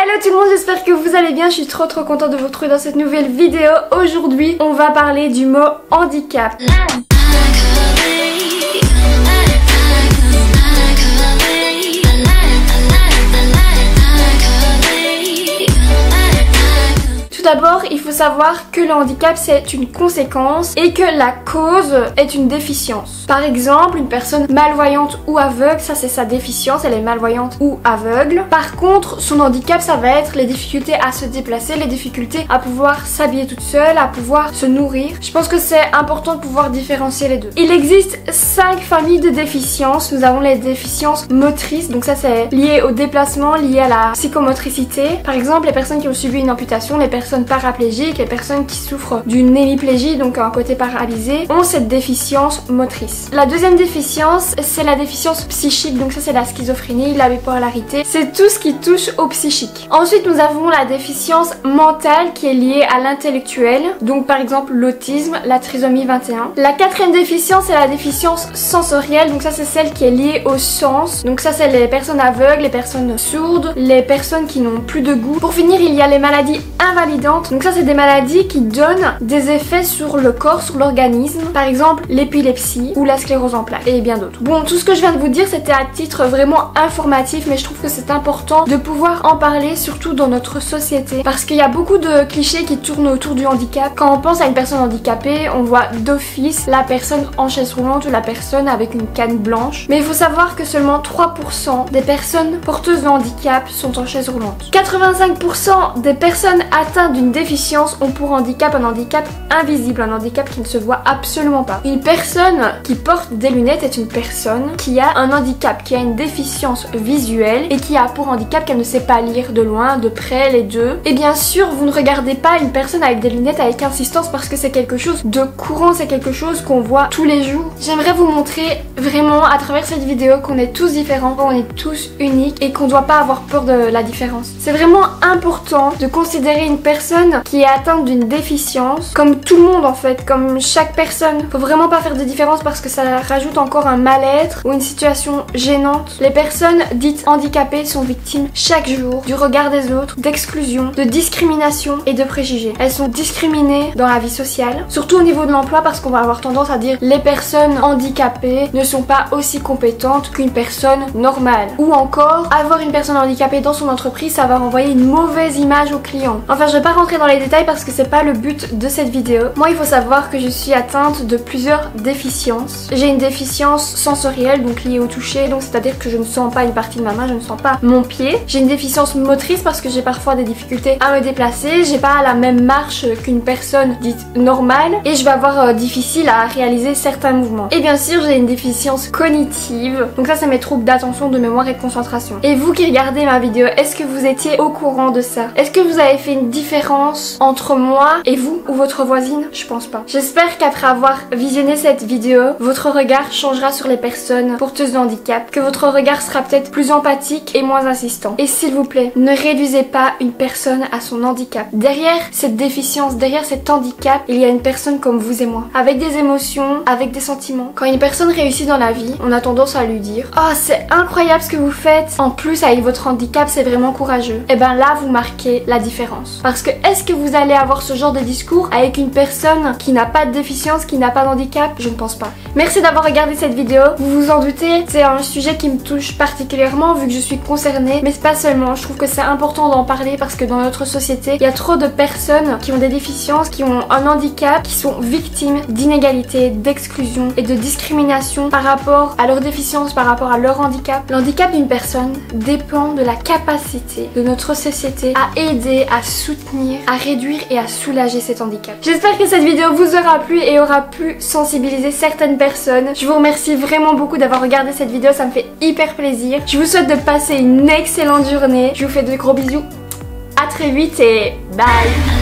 Hello tout le monde, j'espère que vous allez bien, je suis trop contente de vous retrouver dans cette nouvelle vidéo. Aujourd'hui, on va parler du mot handicap. Tout d'abord, il faut savoir que le handicap c'est une conséquence et que la cause est une déficience. Par exemple, une personne malvoyante ou aveugle, ça c'est sa déficience, elle est malvoyante ou aveugle. Par contre, son handicap ça va être les difficultés à se déplacer, les difficultés à pouvoir s'habiller toute seule, à pouvoir se nourrir. Je pense que c'est important de pouvoir différencier les deux. Il existe 5 familles de déficiences. Nous avons les déficiences motrices, donc ça c'est lié au déplacement, lié à la psychomotricité. Par exemple, les personnes qui ont subi une amputation, les personnes paraplégiques, les personnes qui souffrent d'une hémiplégie, donc un côté paralysé, ont cette déficience motrice. La deuxième déficience, c'est la déficience psychique, donc ça c'est la schizophrénie, la bipolarité, c'est tout ce qui touche au psychique. Ensuite, nous avons la déficience mentale qui est liée à l'intellectuel, donc par exemple l'autisme, la trisomie 21. La quatrième déficience, c'est la déficience sensorielle, donc ça c'est celle qui est liée au sens, donc ça c'est les personnes aveugles, les personnes sourdes, les personnes qui n'ont plus de goût. Pour finir, il y a les maladies invalidantes. Donc ça c'est des maladies qui donnent des effets sur le corps, sur l'organisme, par exemple l'épilepsie ou la sclérose en plaques et bien d'autres. Bon, tout ce que je viens de vous dire c'était à titre vraiment informatif, mais je trouve que c'est important de pouvoir en parler, surtout dans notre société, parce qu'il y a beaucoup de clichés qui tournent autour du handicap. Quand on pense à une personne handicapée, on voit d'office la personne en chaise roulante ou la personne avec une canne blanche, mais il faut savoir que seulement 3% des personnes porteuses de handicap sont en chaise roulante. 85% des personnes atteintes d'une déficience ont pour handicap un handicap invisible, un handicap qui ne se voit absolument pas. Une personne qui porte des lunettes est une personne qui a un handicap, qui a une déficience visuelle et qui a pour handicap qu'elle ne sait pas lire de loin, de près, les deux. Et bien sûr, vous ne regardez pas une personne avec des lunettes avec insistance parce que c'est quelque chose de courant, c'est quelque chose qu'on voit tous les jours. J'aimerais vous montrer vraiment à travers cette vidéo qu'on est tous différents, qu'on est tous uniques et qu'on ne doit pas avoir peur de la différence. C'est vraiment important de considérer une personne qui est atteinte d'une déficience comme tout le monde en fait, comme chaque personne. Faut vraiment pas faire de différence parce que ça rajoute encore un mal-être ou une situation gênante. Les personnes dites handicapées sont victimes chaque jour du regard des autres, d'exclusion, de discrimination et de préjugés. Elles sont discriminées dans la vie sociale, surtout au niveau de l'emploi parce qu'on va avoir tendance à dire les personnes handicapées ne sont pas aussi compétentes qu'une personne normale. Ou encore, avoir une personne handicapée dans son entreprise, ça va renvoyer une mauvaise image aux clients. Enfin, je vais pas rentrer dans les détails parce que c'est pas le but de cette vidéo. Moi, il faut savoir que je suis atteinte de plusieurs déficiences. J'ai une déficience sensorielle, donc liée au toucher, donc c'est-à-dire que je ne sens pas une partie de ma main, je ne sens pas mon pied. J'ai une déficience motrice parce que j'ai parfois des difficultés à me déplacer, j'ai pas la même marche qu'une personne dite normale et je vais avoir difficile à réaliser certains mouvements. Et bien sûr, j'ai une déficience cognitive, donc ça c'est mes troubles d'attention, de mémoire et de concentration. Et vous qui regardez ma vidéo, est-ce que vous étiez au courant de ça? Est-ce que vous avez fait une différence entre moi et vous ou votre voisine? Je pense pas. J'espère qu'après avoir visionné cette vidéo, votre regard changera sur les personnes porteuses de handicap, que votre regard sera peut-être plus empathique et moins insistant. Et s'il vous plaît, ne réduisez pas une personne à son handicap. Derrière cette déficience, derrière cet handicap, il y a une personne comme vous et moi, avec des émotions, avec des sentiments. Quand une personne réussit dans la vie, on a tendance à lui dire « Oh, c'est incroyable ce que vous faites, en plus avec votre handicap, c'est vraiment courageux. » Et ben là, vous marquez la différence. Parce que est-ce que vous allez avoir ce genre de discours avec une personne qui n'a pas de déficience, qui n'a pas d'handicap? Je ne pense pas. Merci d'avoir regardé cette vidéo. Vous vous en doutez, c'est un sujet qui me touche particulièrement vu que je suis concernée, mais c'est pas seulement. Je trouve que c'est important d'en parler parce que dans notre société, il y a trop de personnes qui ont des déficiences, qui ont un handicap, qui sont victimes d'inégalités, d'exclusion et de discrimination par rapport à leur déficience, par rapport à leur handicap. L'handicap d'une personne dépend de la capacité de notre société à aider, à soutenir, à réduire et à soulager cet handicap. J'espère que cette vidéo vous aura plu et aura pu sensibiliser certaines personnes. Je vous remercie vraiment beaucoup d'avoir regardé cette vidéo, ça me fait hyper plaisir. Je vous souhaite de passer une excellente journée. Je vous fais de gros bisous. À très vite et bye.